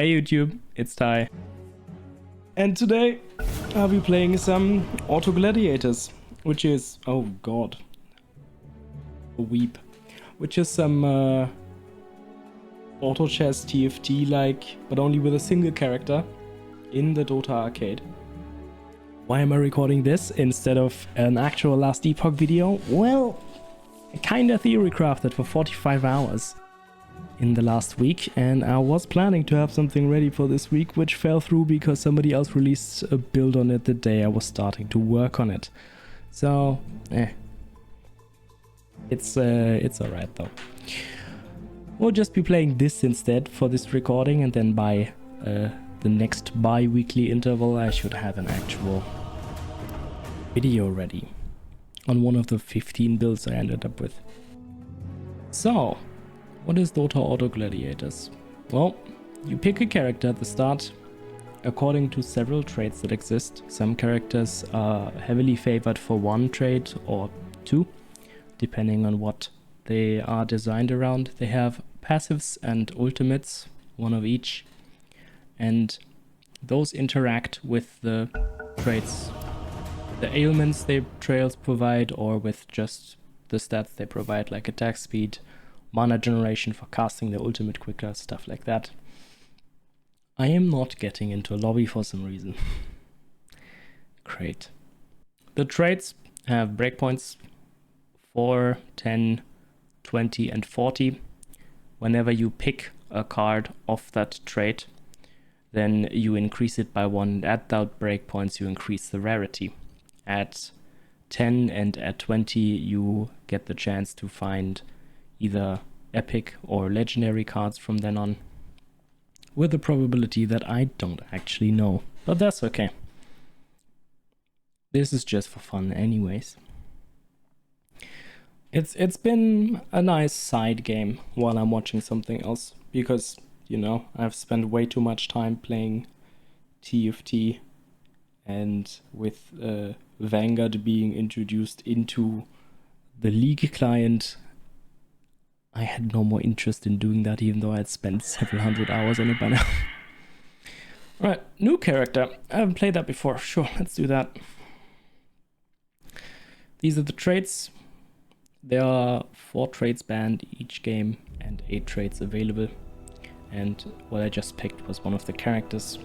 Hey YouTube, it's Ty. And today I'll be playing some Autogladiators, which is, oh god, a weep, which is some autochess TFT like, but only with a single character in the Dota arcade. Why am I recording this instead of an actual Last Epoch video? Well, I kinda theory crafted for 45 hours in the last week, and I was planning to have something ready for this week, which fell through because somebody else released a build on it the day I was starting to work on it. So, it's alright though. We'll just be playing this instead for this recording, and then by the next bi-weekly interval I should have an actual video ready on one of the 15 builds I ended up with. So, what is Dota Autogladiators? Well, you pick a character at the start according to several traits that exist. Some characters are heavily favored for one trait or two, depending on what they are designed around. They have passives and ultimates, one of each, and those interact with the traits, the ailments they trails provide, or with just the stats they provide, like attack speed, mana generation for casting the ultimate quicker, stuff like that. I am not getting into a lobby for some reason. Great. The traits have breakpoints 4, 10, 20 and 40. Whenever you pick a card of that trait, then you increase it by 1. At that breakpoints you increase the rarity. At 10 and at 20 you get the chance to find either epic or legendary cards from then on, with a probability that I don't actually know, but that's okay. This is just for fun anyways. It's been a nice side game while I'm watching something else, because, you know, I've spent way too much time playing TFT, and with Vanguard being introduced into the League client, I had no more interest in doing that, even though I had spent several hundred hours on it by now. Right, new character. I haven't played that before. Sure, let's do that. These are the traits. There are 4 traits banned each game and 8 traits available. And what I just picked was one of the characters.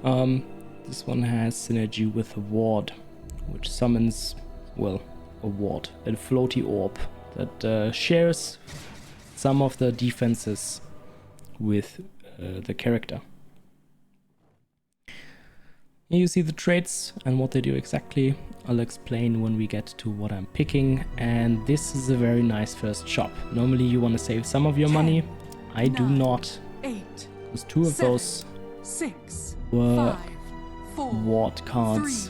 This one has synergy with a ward, which summons, well, a ward, a floaty orb that shares some of the defenses with the character. Here you see the traits and what they do exactly. I'll explain when we get to what I'm picking, and this is a very nice first shop. Normally you want to save some of your money. I do not, because 2 of those were ward cards,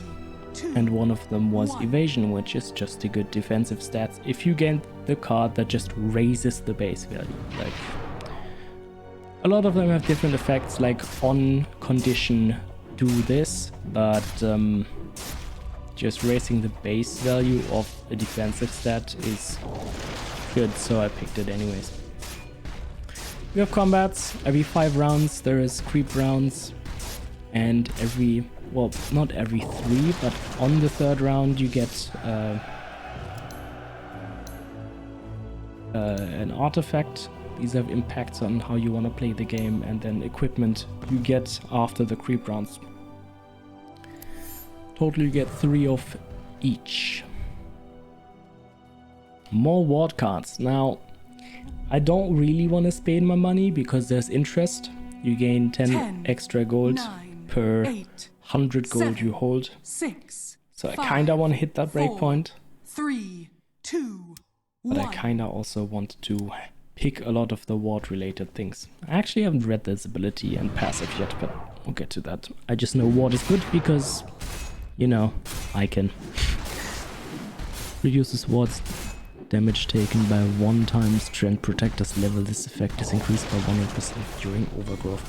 and one of them was evasion, which is just a good defensive stat if you get the card that just raises the base value. Like, a lot of them have different effects, like on condition do this, but just raising the base value of a defensive stat is good, so I picked it anyways. We have combats. Every 5 rounds there is creep rounds, and every, well, not every 3, but on the 3rd round you get an artifact. These have impacts on how you want to play the game, and then equipment you get after the creep rounds. Total you get 3 of each. More ward cards. Now, I don't really want to spend my money because there's interest. You gain 10 extra gold per 100 gold you hold. So I kinda want to hit that breakpoint. 3, 2, but I kinda also want to pick a lot of the ward related things. I actually haven't read this ability and passive yet, but we'll get to that. I just know ward is good because, you know, I can. Reduces ward's damage taken by 1 time strength protector's level. This effect is increased by 100% during overgrowth.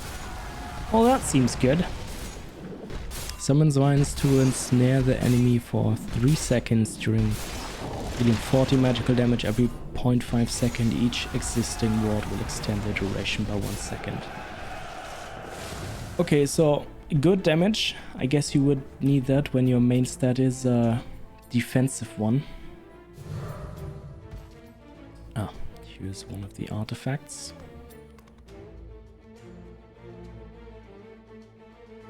Well, that seems good. Summons vines to ensnare the enemy for 3 seconds during dealing 40 magical damage every 0.5 second. Each existing ward will extend the duration by 1 second. Okay, so good damage. I guess you would need that when your main stat is a defensive one. Ah, here's one of the artifacts.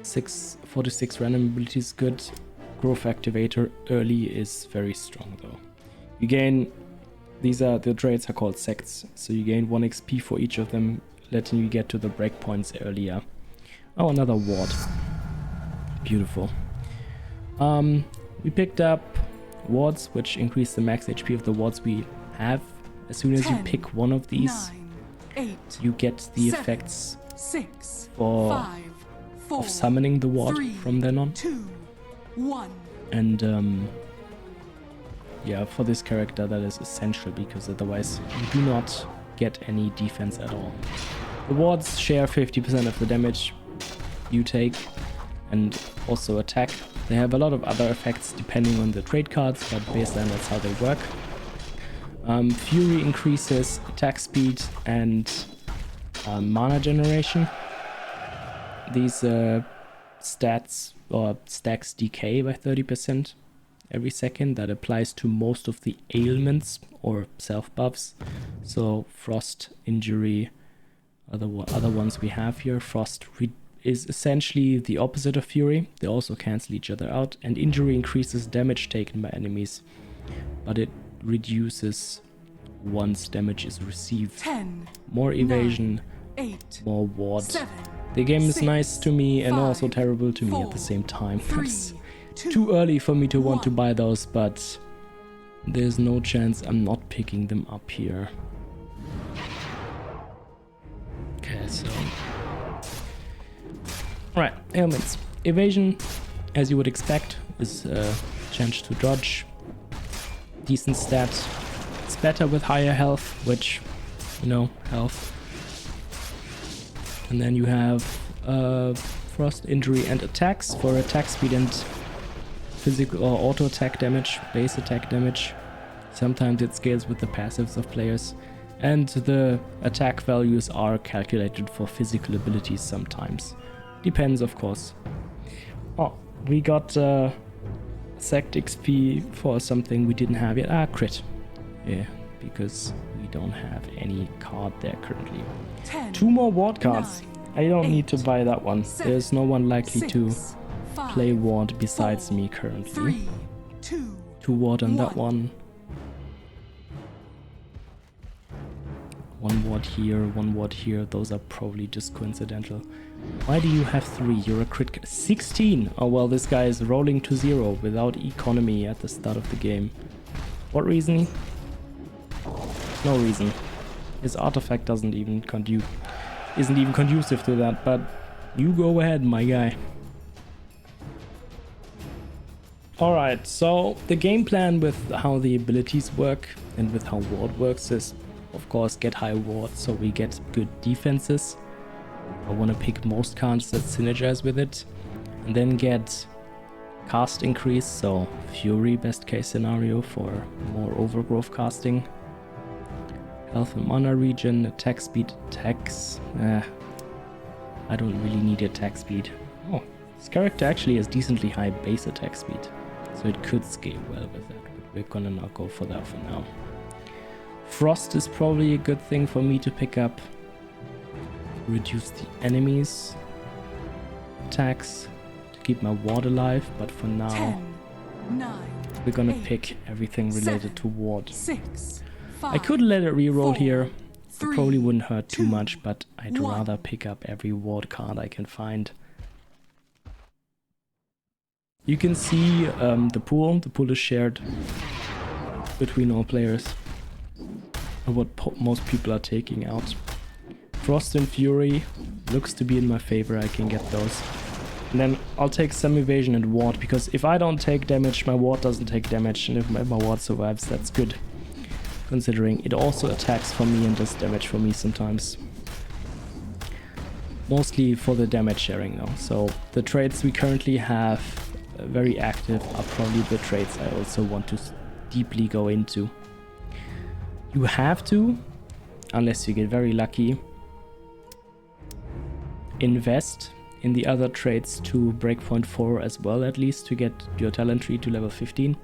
46 random ability is good. Growth activator early is very strong though. You gain, these are the traits are called sects, so you gain 1 XP for each of them, letting you get to the breakpoints earlier. Oh, another ward. Beautiful. We picked up wards which increase the max HP of the wards we have. As soon as you pick one of these, 9, 8, you get the 7, effects 6, for 5, 4, of summoning the ward 3, from then on. 2, 1. And yeah, for this character that is essential, because otherwise you do not get any defense at all. The wards share 50% of the damage you take and also attack. They have a lot of other effects depending on the trade cards, but baseline that's how they work. Fury increases attack speed and mana generation. These stats or stacks decay by 30% every second. That applies to most of the ailments or self buffs. So frost, injury, other ones we have here. Frost is essentially the opposite of fury. They also cancel each other out, and injury increases damage taken by enemies, but it reduces once damage is received. 10, more evasion, 9, 8, more ward. 7, The game is 6, nice to me and 5, also terrible to me at the 4, same time. 3, It's 2, too early for me to want to 1. buy those, but there's no chance I'm not picking them up here. Okay, so right, ailments. Evasion, as you would expect, is chance to dodge. Decent stat. It's better with higher health, which, you know, health. And then you have frost, injury, and attacks for attack speed and physical or auto attack damage, base attack damage. Sometimes it scales with the passives of players. And the attack values are calculated for physical abilities sometimes. Depends, of course. Oh, we got sect XP for something we didn't have yet. Ah, crit. Yeah, because we don't have any card there currently. 10, 2 more ward cards. 9, I don't need 8, to buy that one. 7, There's no one likely 6, to 5, play ward besides 4, me currently. 3, 2, 2 ward on that 1. one. 1 ward here, 1 ward here. Those are probably just coincidental. Why do you have 3? You're a crit. 16! Oh well, this guy is rolling to 0 without economy at the start of the game. What reason? No reason. His artifact isn't even conducive to that, but you go ahead, my guy. Alright, so the game plan with how the abilities work and with how ward works is, of course, get high ward so we get good defenses. I want to pick most cards that synergize with it, and then get cast increase, so Fury best case scenario for more overgrowth casting. Health and mana regen, attack speed, attacks. I don't really need attack speed. Oh, this character actually has decently high base attack speed, so it could scale well with that, but we're gonna not go for that for now. Frost is probably a good thing for me to pick up. Reduce the enemies' attacks to keep my ward alive, but for now 10, 9, we're gonna 8, pick everything related 7, to ward. 6, I 5, could let it reroll 4, here. It 3, probably wouldn't hurt too 2, much, but I'd 1. rather pick up every ward card I can find. You can see the pool. The pool is shared between all players. What most people are taking out. Frost and Fury looks to be in my favor. I can get those. And then I'll take some evasion and ward, because if I don't take damage, my ward doesn't take damage, and if my ward survives, that's good. Considering it also attacks for me and does damage for me sometimes. Mostly for the damage sharing though. So the traits we currently have very active are probably the traits I also want to deeply go into. You have to, unless you get very lucky, invest in the other traits to breakpoint 4 as well, at least, to get your talent tree to level 15.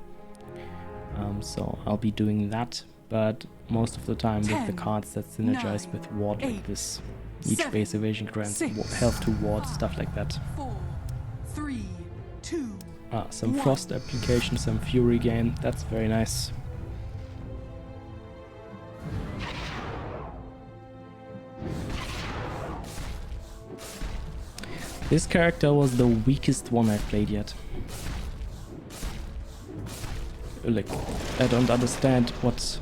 So I'll be doing that, but most of the time with the cards that synergize with ward like this. Each base evasion grants health to ward, stuff like that. 4, 3, 2. Some frost application, some fury gain. That's very nice. This character was the weakest one I've played yet. Like, I don't understand what...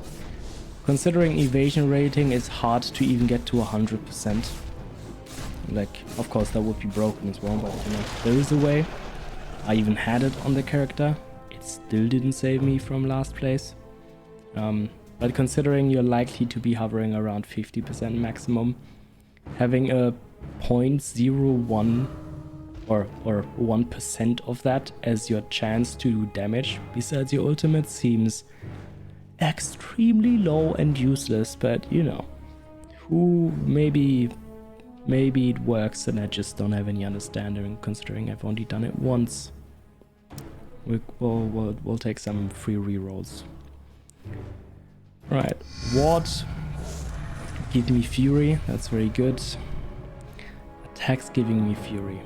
Considering evasion rating is hard to even get to 100%. Like, of course that would be broken as well, but you know, there is a way. I even had it on the character. It still didn't save me from last place. But considering you're likely to be hovering around 50% maximum, having a 0.01 or 1% of that as your chance to do damage besides your ultimate seems extremely low and useless, but you know, who maybe it works and I just don't have any understanding considering I've only done it once. We'll take some free rerolls. Right, ward, give me fury, that's very good. Attacks giving me fury.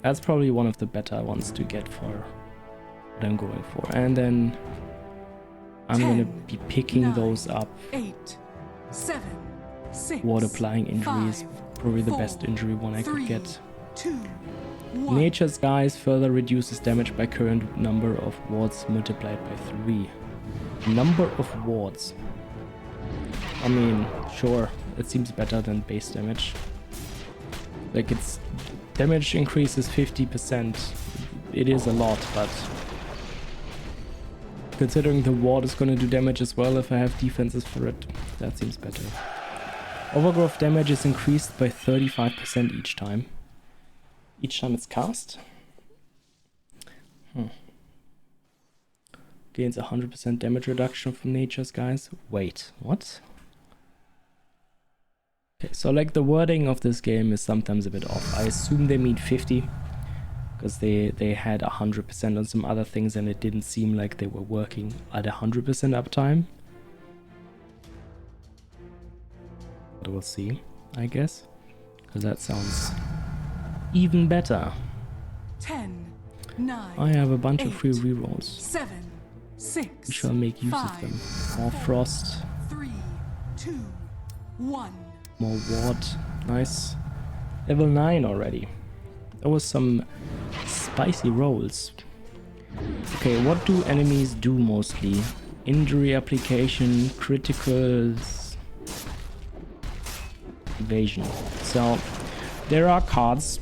That's probably one of the better ones to get for what I'm going for. And then I'm gonna be picking those up. 8, 7, 6. Ward applying injuries, 5, probably the 4, best injury one I could 3, get. 2, 1. Nature's Guise further reduces damage by current number of wards multiplied by 3. Number of wards. I mean, sure, it seems better than base damage. Like, its damage increases 50%. It is a lot, but considering the ward is gonna do damage as well if I have defenses for it, that seems better. Overgrowth damage is increased by 35% each time. Each time it's cast. Gains 100% damage reduction from Nature's Guise. Wait, what? Okay, so like the wording of this game is sometimes a bit off. I assume they mean 50 because they had 100% on some other things and it didn't seem like they were working at 100% uptime. But we'll see, I guess, because that sounds even better. 10, 9. I have a bunch 8, of free rerolls. 7, 6. We shall make use 5, of them. More frost. 3, 2, 1. More ward. Nice. Level 9 already. There was some spicy rolls. Okay, what do enemies do mostly? Injury application, criticals, evasion. So there are cards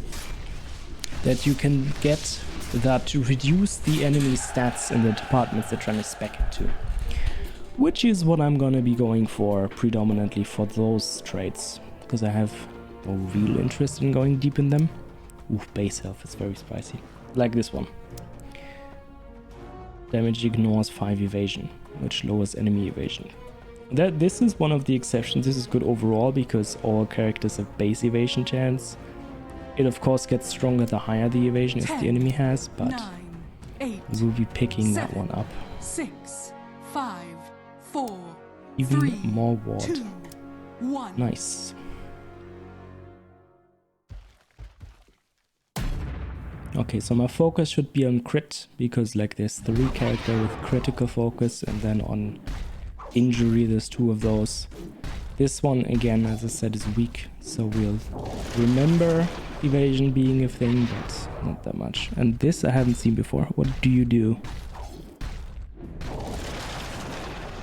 that you can get that reduce the enemy stats in the departments they're trying to spec it to. Which is what I'm gonna be going for predominantly for those traits, because I have no real interest in going deep in them. Ooh, base health is very spicy. Like this one. Damage ignores 5 evasion, which lowers enemy evasion. This is one of the exceptions. This is good overall because all characters have base evasion chance. It of course gets stronger the higher the evasion 10, the enemy has, but 9, 8, we'll be picking 7, that one up. 6, 5, 4, Even 3, more ward. 2, 1. Nice. Okay, so my focus should be on crit, because like there's 3 characters with critical focus, and then on injury there's 2 of those. This one again, as I said, is weak, so we'll remember evasion being a thing, but not that much. And this I haven't seen before. What do you do?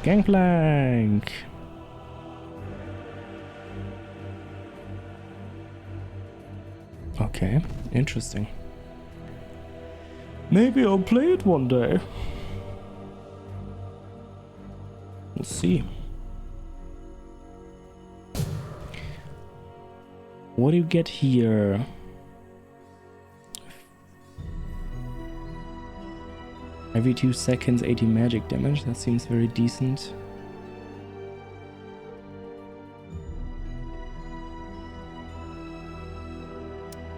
Gangplank! Okay, interesting. Maybe I'll play it one day. We'll see. What do you get here? Every 2 seconds 80 magic damage, that seems very decent.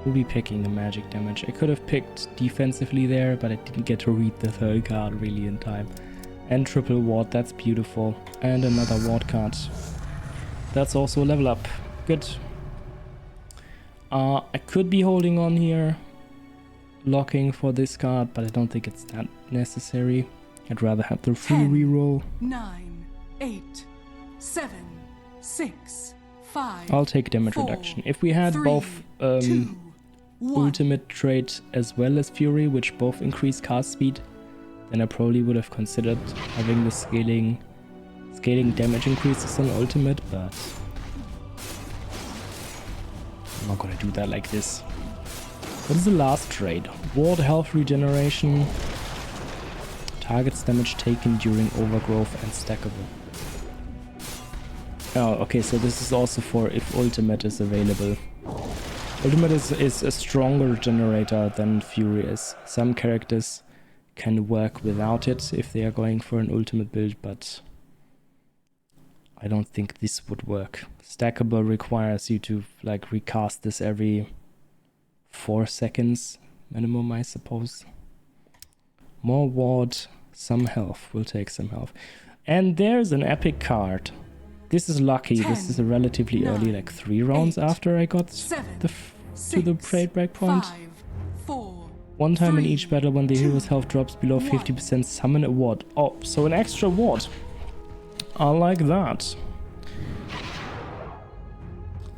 We'll be picking a magic damage. I could have picked defensively there, but I didn't get to read the third card really in time. And triple ward, that's beautiful. And another ward card. That's also a level up. Good. I could be holding on here, locking for this card, but I don't think it's that necessary. I'd rather have the free 10, reroll. 9, 8, 7, 6, 5. I'll take damage 4, reduction. If we had 3, both 2, 1. ultimate trait as well as fury, which both increase cast speed, then I probably would have considered having the scaling damage increases on ultimate, but I'm not gonna do that like this. What is the last trait? Ward health regeneration. Targets damage taken during overgrowth and stackable. Oh, okay, so this is also for if ultimate is available. Ultimate is a stronger generator than Fury is. Some characters can work without it if they are going for an ultimate build, but I don't think this would work. Stackable requires you to like recast this every 4 seconds minimum, I suppose. More ward, some health. We'll take some health. And there's an epic card. This is lucky. 10, this is a relatively 9, early, like 3 rounds 8, after I got 7, to the trade breakpoint. 5, 4, One time 3, in each battle when the 2, hero's health drops below 1. 50%, summon a ward. Oh, so an extra ward. I like that.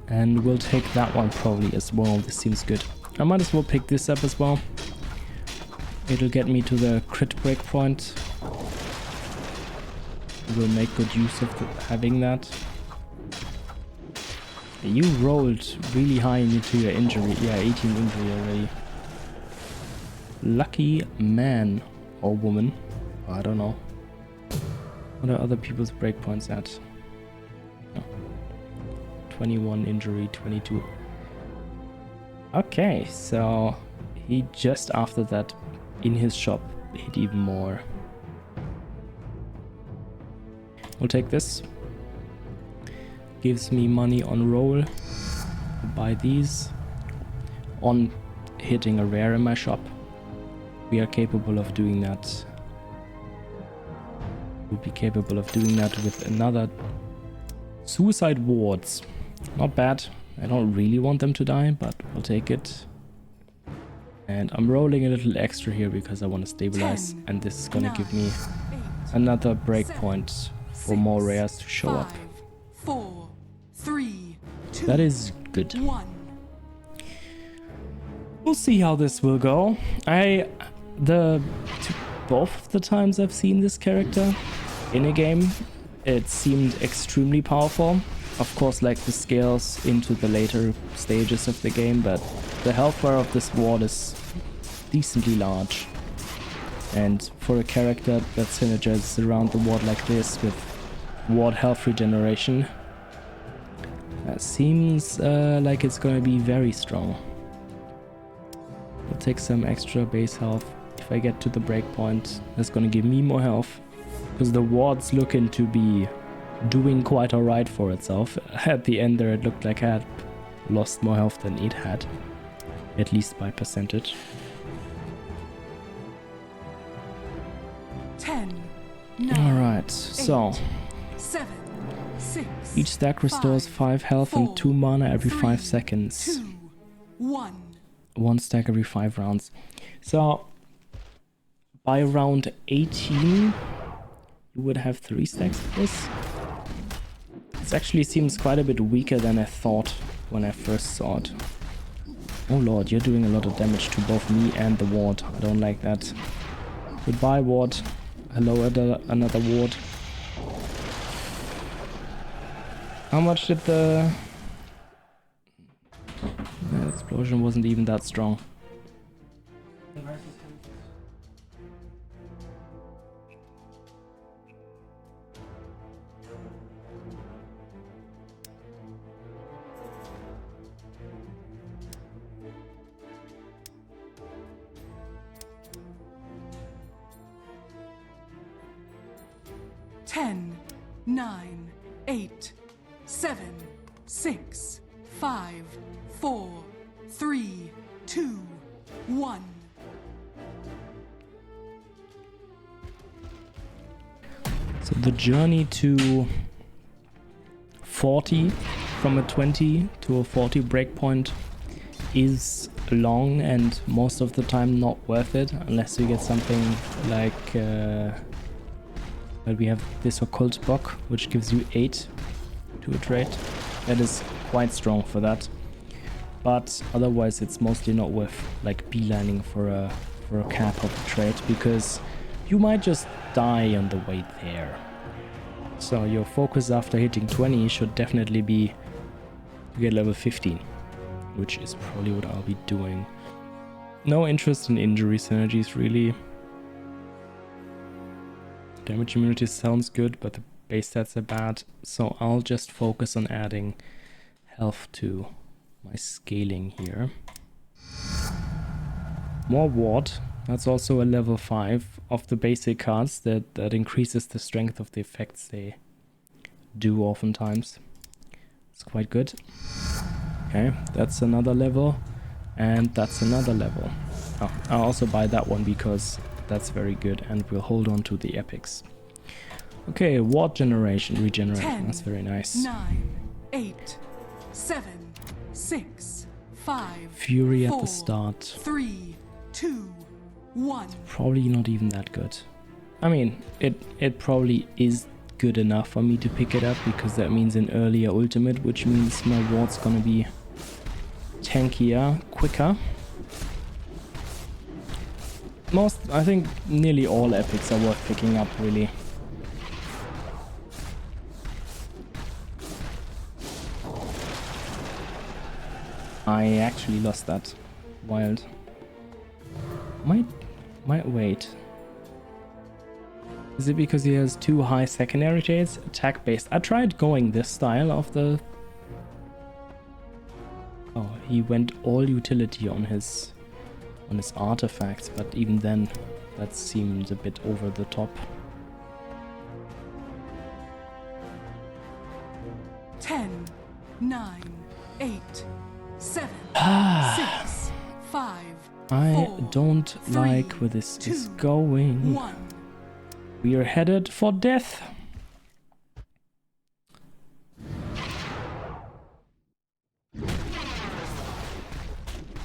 And we'll take that one probably as well. This seems good. I might as well pick this up as well. It'll get me to the crit breakpoint. We'll make good use of having that. You rolled really high into your injury. Yeah, 18 injury already. Lucky man or woman. I don't know. What are other people's breakpoints at? No. 21 injury, 22. Okay, so he just after that in his shop hit even more. We'll take this. Gives me money on roll. Buy these. On hitting a rare in my shop. We are capable of doing that. We'll be capable of doing that with another suicide wards. Not bad. I don't really want them to die, but we'll take it. And I'm rolling a little extra here because I want to stabilize. 10, and this is gonna 9, give me 8, another breakpoint for more rares to show 5, up. 4, 3, 2, That is good. 1. We'll see how this will go. Both of the times I've seen this character in a game, it seemed extremely powerful. Of course, like the scales into the later stages of the game, but the health bar of this ward is decently large. And for a character that synergizes around the ward like this with ward health regeneration, that seems like it's gonna be very strong. I'll take some extra base health. If I get to the breakpoint, that's gonna give me more health. Because the ward's looking to be doing quite alright for itself. At the end there it looked like I had lost more health than it had. At least by percentage. 10, 9, Alright, so 7, 6, each stack restores 5 health and 2 mana every 5 seconds. 2, 1. 1 stack every 5 rounds. So by round 18 you would have 3 stacks of this. This actually seems quite a bit weaker than I thought when I first saw it. Oh lord, you're doing a lot of damage to both me and the ward. I don't like that. Goodbye ward. Hello another ward. How much did the explosion wasn't even that strong. Ten, 9, 8, 7, 6, 5, 4, 3, 2, 1. So the journey to 40 from a 20 to a 40 breakpoint is long and most of the time not worth it unless you get something like we have this occult book which gives you 8 to a trade. That is quite strong for that, but otherwise it's mostly not worth like beelining for a cap of a trade because you might just die on the way there. So your focus after hitting 20 should definitely be to get level 15, which is probably what I'll be doing. No interest in injury synergies really. Damage immunity sounds good, but the base stats are bad, so I'll just focus on adding health to my scaling here. More ward. That's also a level 5 of the basic cards that increases the strength of the effects they do oftentimes. It's quite good. Okay, that's another level. And that's another level. Oh, I'll also buy that one because that's very good and we'll hold on to the epics. Okay, ward generation, regeneration. 10, that's very nice. 9, 8, 7, 6, 5. Fury 4, at the start. 3, 2, 1. Probably not even that good. I mean, it probably is good enough for me to pick it up because that means an earlier ultimate, which means my ward's gonna be tankier, quicker. I think nearly all epics are worth picking up really. I actually lost that. Wild. Might wait. Is it because he has too high secondary trades? Attack based. I tried going this style of the... Oh, he went all utility on his artifacts, but even then that seemed a bit over the top. 10, 9, 8, 7, 6, 5. I 4, don't 3, like where this 2, is going. 1. We are headed for death.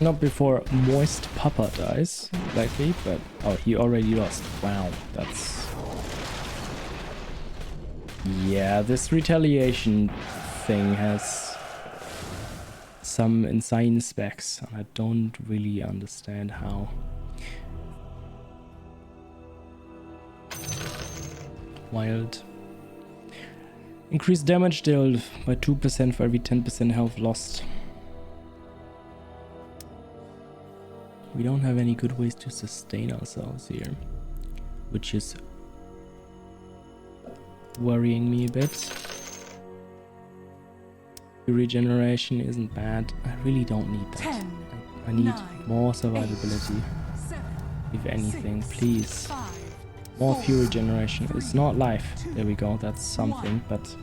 Not before Moist Papa dies, likely, but... Oh, he already lost. Wow, that's... Yeah, this retaliation thing has some insane specs, and I don't really understand how. Wild. Increased damage dealt by 2% for every 10% health lost. We don't have any good ways to sustain ourselves here, which is worrying me a bit. Regeneration isn't bad. I really don't need that. 10, I need 9, more survivability, 7, if anything, 6, please. 5, More 4, fury generation. It's not life. There we go. That's something. But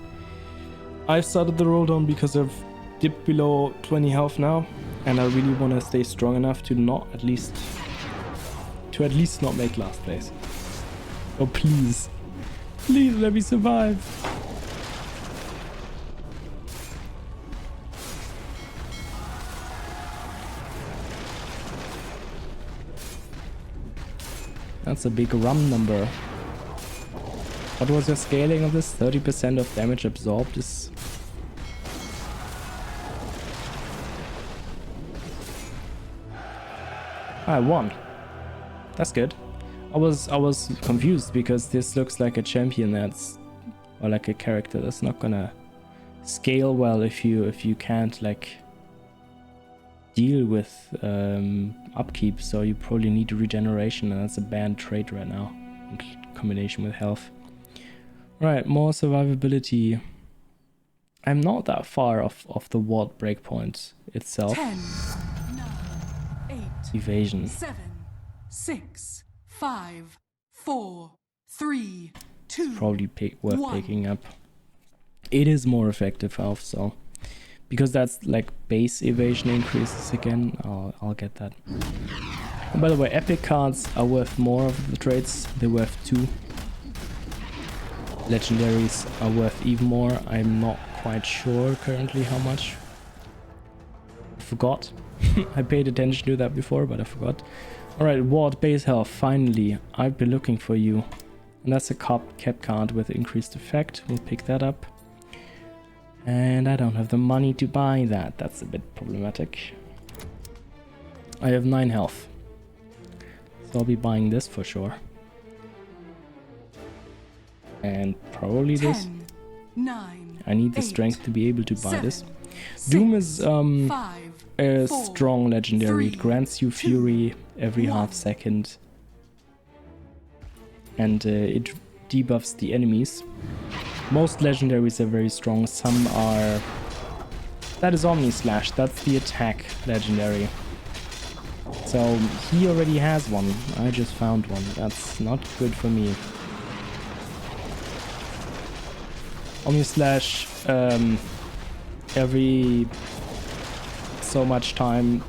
I've started the roll down because I've dipped below 20 health now, and I really want to stay strong enough to at least not make last place. Oh please, please let me survive. That's a big rum number. What was your scaling of this? 30% of damage absorbed is... I won. That's good. I was confused because this looks like a champion or like a character that's not gonna scale well if you can't like deal with upkeep, so you probably need regeneration, and that's a banned trait right now in combination with health. Right, more survivability. I'm not that far off the ward breakpoint itself. 10, 9, 8, Evasion. 7, 6, 5, 4, 3, 2. Probably worth 1. picking up. It is more effective health, so because that's like base evasion increases again. I'll get that. And by the way, epic cards are worth more of the traits. They're worth 2. Legendaries are worth even more. I'm not quite sure currently how much. I forgot. I paid attention to that before, but I forgot. Alright, Ward base health. Finally, I've been looking for you. And that's a cap card with increased effect. We'll pick that up. And I don't have the money to buy that. That's a bit problematic. I have 9 health. So I'll be buying this for sure. And probably 10, this. 9, I need the 8, strength to be able to buy 7, this. 6, Doom is 5, a 4, strong legendary. 3, It grants you 2, fury every 1. half second. And it debuffs the enemies. Most legendaries are very strong. Some are... That is Omni Slash. That's the attack legendary. So he already has one. I just found one. That's not good for me. Omni Slash every so much time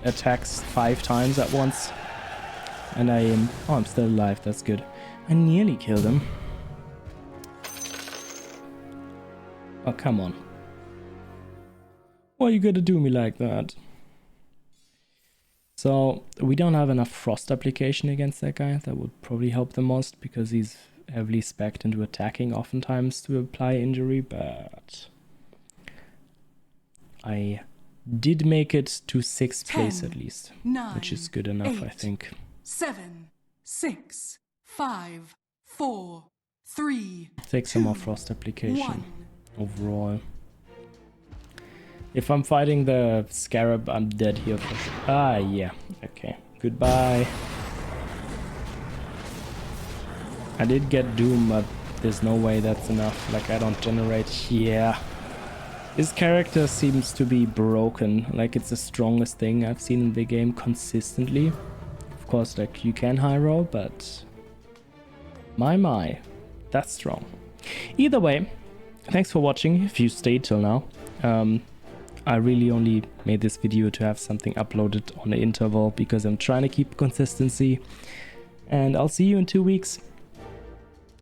attacks 5 times at once. And I am... Oh, I'm still alive. That's good. I nearly killed him. Oh, come on. Why are you gonna do me like that? So, we don't have enough frost application against that guy. That would probably help the most, because he's heavily spec'd into attacking oftentimes to apply injury, but... I did make it to 6th place at least, 9, which is good enough, 8, I think. 7, 6, 5, 4, 3. Take some more 2, frost application 1. overall. If I'm fighting the scarab, I'm dead here for sure. Ah, yeah. Okay. Goodbye. I did get Doom, but there's no way that's enough. Like, I don't generate... Yeah. This character seems to be broken. Like, it's the strongest thing I've seen in the game consistently. Of course, like, you can high roll, but... My. That's strong. Either way, thanks for watching, if you stayed till now. I really only made this video to have something uploaded on the interval, because I'm trying to keep consistency. And I'll see you in 2 weeks.